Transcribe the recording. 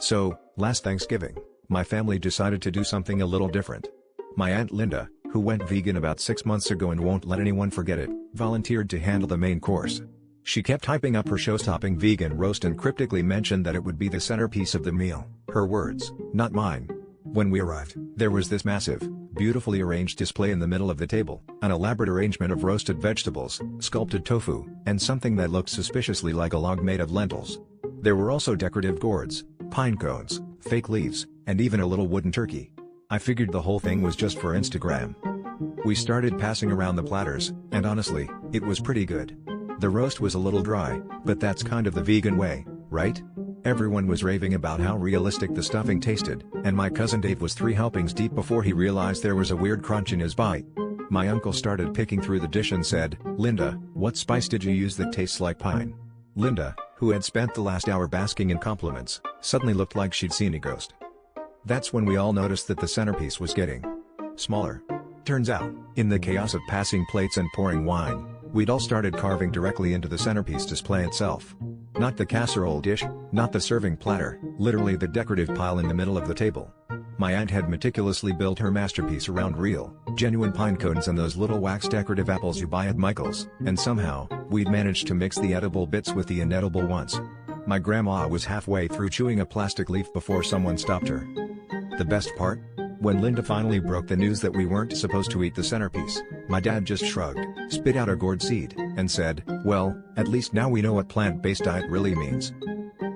So, last Thanksgiving, my family decided to do something a little different. My Aunt Linda, who went vegan about 6 months ago and won't let anyone forget it, volunteered to handle the main course. She kept hyping up her show-stopping vegan roast and cryptically mentioned that it would be the centerpiece of the meal, her words, not mine. When we arrived, there was this massive, beautifully arranged display in the middle of the table, an elaborate arrangement of roasted vegetables, sculpted tofu, and something that looked suspiciously like a log made of lentils. There were also decorative gourds, pine cones, fake leaves, and even a little wooden turkey. I figured the whole thing was just for Instagram. We started passing around the platters, and honestly, it was pretty good. The roast was a little dry, but that's kind of the vegan way, right? Everyone was raving about how realistic the stuffing tasted, and my cousin Dave was 3 helpings deep before he realized there was a weird crunch in his bite. My uncle started picking through the dish and said, "Linda, what spice did you use that tastes like pine?" Linda, who had spent the last hour basking in compliments, suddenly looked like she'd seen a ghost. That's when we all noticed that the centerpiece was getting smaller. Turns out, in the chaos of passing plates and pouring wine, we'd all started carving directly into the centerpiece display itself. Not the casserole dish, not the serving platter, literally the decorative pile in the middle of the table. My aunt had meticulously built her masterpiece around real, genuine pine cones and those little wax decorative apples you buy at Michael's, and somehow, we'd managed to mix the edible bits with the inedible ones. My grandma was halfway through chewing a plastic leaf before someone stopped her. The best part? When Linda finally broke the news that we weren't supposed to eat the centerpiece, my dad just shrugged, spit out a gourd seed, and said, "Well, at least now we know what plant-based diet really means."